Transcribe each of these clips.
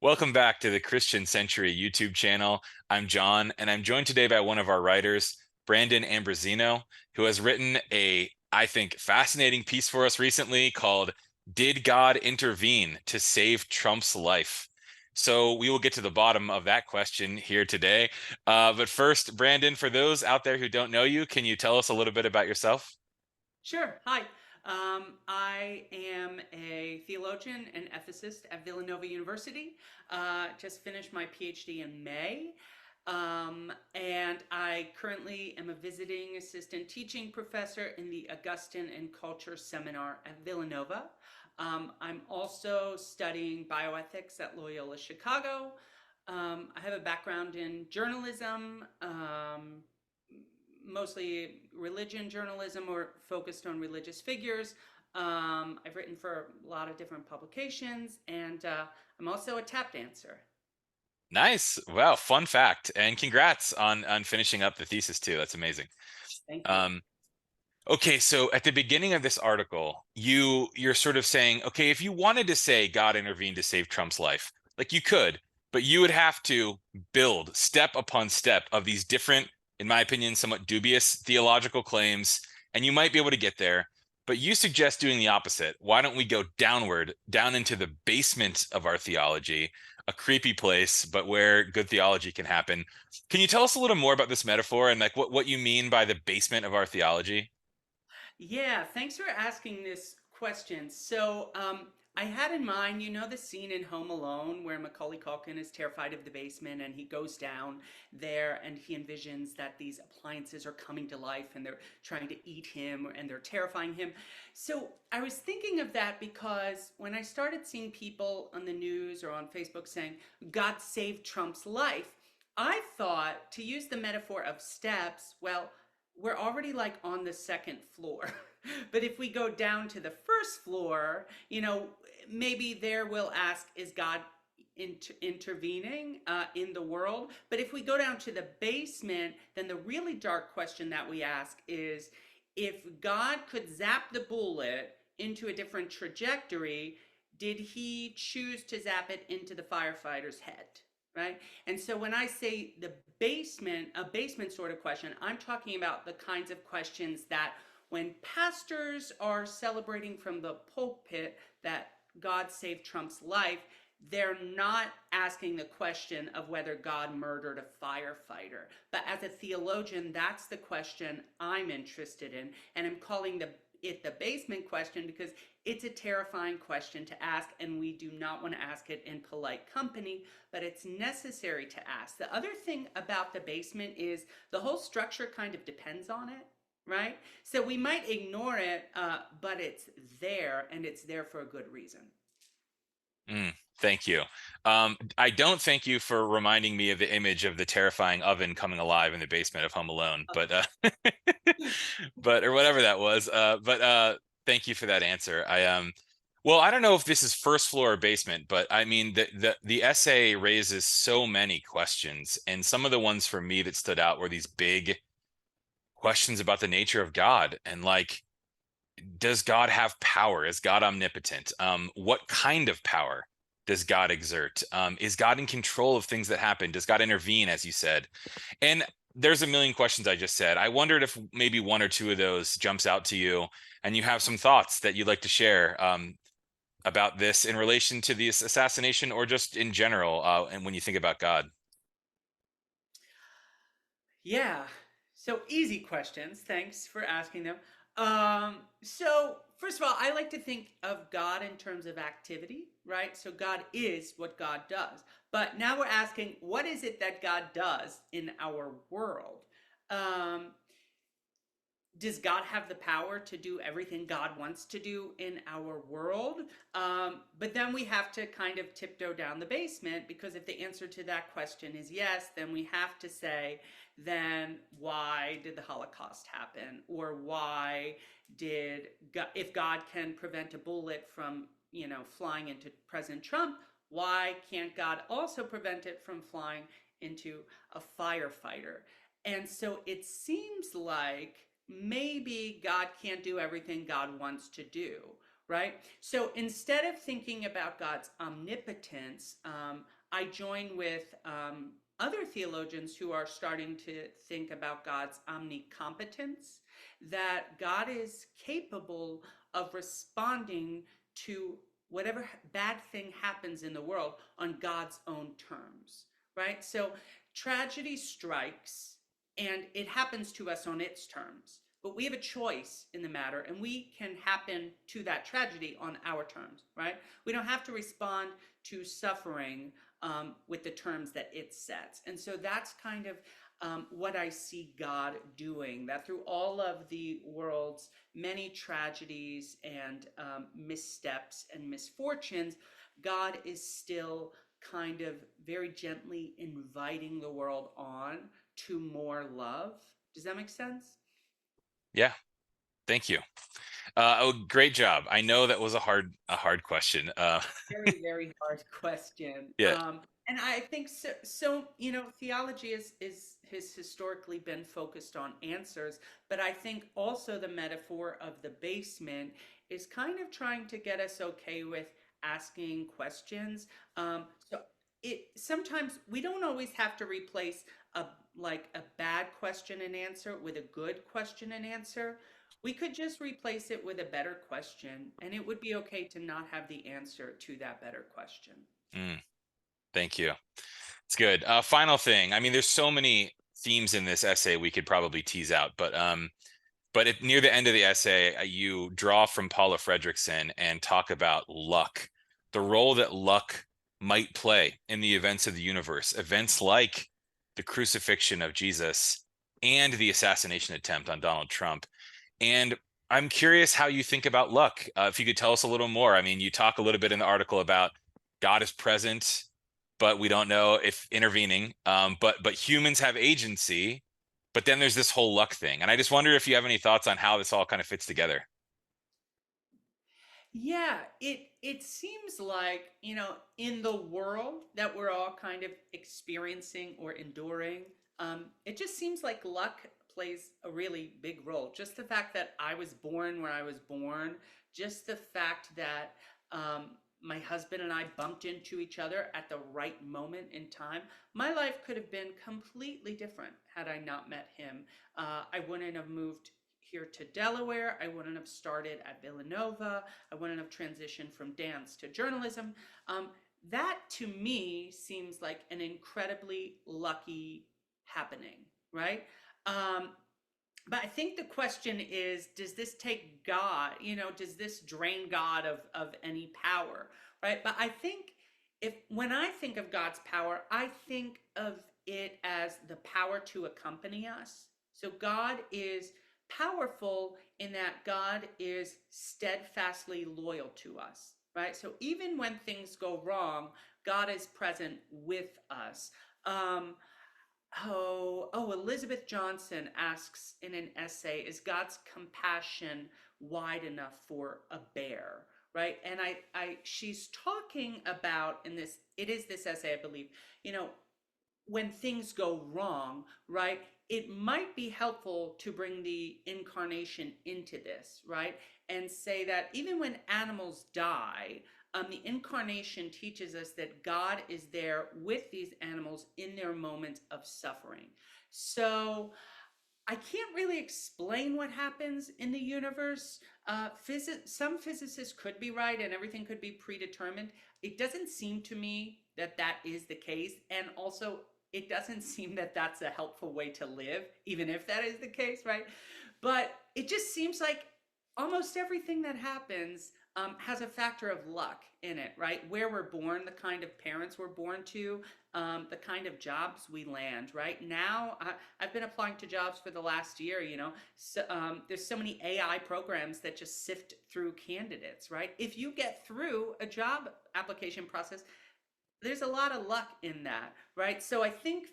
Welcome back to the Christian Century YouTube channel. I'm John, and I'm joined today by one of our writers, Branson Ambrosino, who has written I think, fascinating piece for us recently called "Did God Intervene to Save Trump's Life?" So we will get to the bottom of that question here today. But first, Brandon, for those out there who don't know you, can you tell us a little bit about yourself? Sure. Hi. I am a theologian and ethicist at Villanova University. Just finished my PhD in May. And I currently am a visiting assistant teaching professor in the Augustine and Culture Seminar at Villanova. I'm also studying bioethics at Loyola Chicago. I have a background in journalism, mostly religion journalism or focused on religious figures. I've written for a lot of different publications, and I'm also a tap dancer. Nice. Wow, fun fact. And congrats on finishing up the thesis too. That's amazing. Thank you. Um, Okay, so at the beginning of this article, you're sort of saying, okay, if you wanted to say God intervened to save Trump's life, like you could, but you would have to build step upon step of these different, in my opinion, somewhat dubious theological claims, and you might be able to get there, but you suggest doing the opposite. Why don't we go downward, down into the basement of our theology, a creepy place, but where good theology can happen? Can you tell us a little more about this metaphor and like what you mean by the basement of our theology? Yeah, thanks for asking this question. I had in mind, the scene in Home Alone where Macaulay Culkin is terrified of the basement and he goes down there and he envisions that these appliances are coming to life and they're trying to eat him and they're terrifying him. So I was thinking of that because when I started seeing people on the news or on Facebook saying, God saved Trump's life, I thought to use the metaphor of steps, well, we're already like on the second floor. But if we go down to the first floor, maybe there we'll ask, is God intervening in the world? But if we go down to the basement, then the really dark question that we ask is, if God could zap the bullet into a different trajectory, did he choose to zap it into the firefighter's head? Right? And so when I say the basement, a basement sort of question, I'm talking about the kinds of questions that when pastors are celebrating from the pulpit that God saved Trump's life, they're not asking the question of whether God murdered a firefighter. But as a theologian, that's the question I'm interested in. And I'm calling it the basement question because it's a terrifying question to ask, and we do not want to ask it in polite company, but it's necessary to ask. The other thing about the basement is the whole structure kind of depends on it, right? So we might ignore it, but it's there, and it's there for a good reason. Thank you. I don't thank you for reminding me of the image of the terrifying oven coming alive in the basement of Home Alone, but or whatever that was. But thank you for that answer. Well, I don't know if this is first floor or basement, but I mean the essay raises so many questions, and some of the ones for me that stood out were these big questions about the nature of God and like, does God have power? Is God omnipotent? What kind of power does God exert? Is God in control of things that happen? Does God intervene, as you said? And there's a million questions I just said. I wondered if maybe one or two of those jumps out to you and you have some thoughts that you'd like to share about this in relation to this assassination or just in general, and when you think about God. Yeah. So easy questions. Thanks for asking them. So first of all, I like to think of God in terms of activity, right? So God is what God does. But now we're asking, what is it that God does in our world? Um, does God have the power to do everything God wants to do in our world? But then we have to kind of tiptoe down the basement, because if the answer to that question is yes, then we have to say, then why did the Holocaust happen? Or why did God, if God can prevent a bullet from, flying into President Trump, why can't God also prevent it from flying into a firefighter? And so it seems like maybe God can't do everything God wants to do, right? So instead of thinking about God's omnipotence, I join with other theologians who are starting to think about God's omnicompetence, that God is capable of responding to whatever bad thing happens in the world on God's own terms, right? So tragedy strikes and it happens to us on its terms. But we have a choice in the matter, and we can happen to that tragedy on our terms, right? We don't have to respond to suffering with the terms that it sets. And so that's kind of what I see God doing, that through all of the world's many tragedies and missteps and misfortunes, God is still kind of very gently inviting the world on to more love. Does that make sense? Yeah, thank you. Oh, great job. I know that was a hard question. Very, very hard question. Yeah, And I think so, so, you know, theology is has historically been focused on answers, but I think also the metaphor of the basement is kind of trying to get us okay with asking questions. So it sometimes we don't always have to replace a like a bad question and answer with a good question and answer. We could just replace it with a better question, and it would be okay to not have the answer to that better question. mm, thank you. It's good. Final thing. I mean, there's so many themes in this essay we could probably tease out, but near the end of the essay, you draw from Paula Fredrickson and talk about luck, the role that luck might play in the events of the universe, events like the crucifixion of Jesus and the assassination attempt on Donald Trump. And I'm curious how you think about luck. If you could tell us a little more. I mean, you talk a little bit in the article about God is present, but we don't know if intervening. But humans have agency. But then there's this whole luck thing, and I just wonder if you have any thoughts on how this all kind of fits together. Yeah, it seems like, you know, in the world that we're all kind of experiencing or enduring, it just seems like luck plays a really big role. Just the fact that I was born where I was born, just the fact that my husband and I bumped into each other at the right moment in time. My life could have been completely different had I not met him. I wouldn't have moved here to Delaware. I wouldn't have started at Villanova. I wouldn't have transitioned from dance to journalism. That to me seems like an incredibly lucky happening, right? Um, but I think the question is, does this take God, you know, does this drain God of any power, right? But I think if when I think of God's power, I think of it as the power to accompany us. So God is powerful in that God is steadfastly loyal to us, right? So even when things go wrong, God is present with us. Um, Elizabeth Johnson asks in an essay, is God's compassion wide enough for a bear? Right. And she's talking about in this, it is this essay, I believe, you know, when things go wrong, right? It might be helpful to bring the incarnation into this, right? And say that even when animals die, the incarnation teaches us that God is there with these animals in their moment of suffering. So I can't really explain what happens in the universe. Some physicists could be right and everything could be predetermined. It doesn't seem to me that that is the case. And also, it doesn't seem that that's a helpful way to live, even if that is the case, right? But it just seems like almost everything that happens has a factor of luck in it, right? Where we're born, the kind of parents we're born to, the kind of jobs we land, right? Now, I've been applying to jobs for the last year, you know. So, there's so many AI programs that just sift through candidates, right? If you get through a job application process, there's a lot of luck in that, right? So I think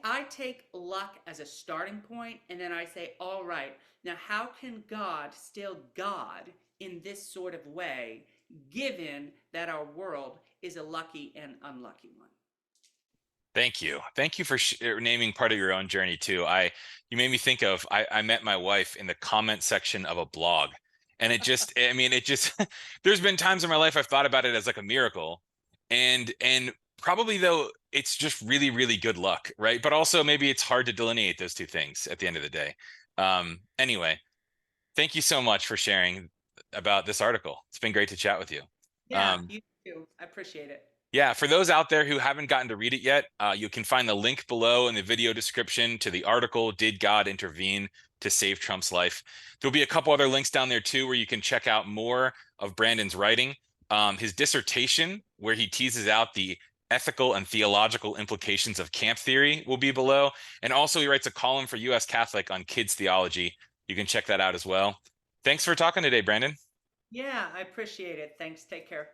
I take luck as a starting point, and then I say, all right, now how can God still God in this sort of way, given that our world is a lucky and unlucky one? Thank you. Thank you for naming part of your own journey too. You made me think of, I met my wife in the comment section of a blog, And it just, I mean, it just, there's been times in my life I've thought about it as like a miracle. And probably though, it's just really, really good luck, right? But also maybe it's hard to delineate those two things at the end of the day. Anyway, thank you so much for sharing about this article. It's been great to chat with you. Yeah, Um, you too. I appreciate it. yeah, for those out there who haven't gotten to read it yet, you can find the link below in the video description to the article, Did God Intervene to Save Trump's Life? There'll be a couple other links down there too where you can check out more of Brandon's writing. His dissertation, where he teases out the ethical and theological implications of camp theory, will be below. And also, he writes a column for US Catholic on kids' theology. You can check that out as well. Thanks for talking today, Brandon. Yeah, I appreciate it. Thanks. Take care.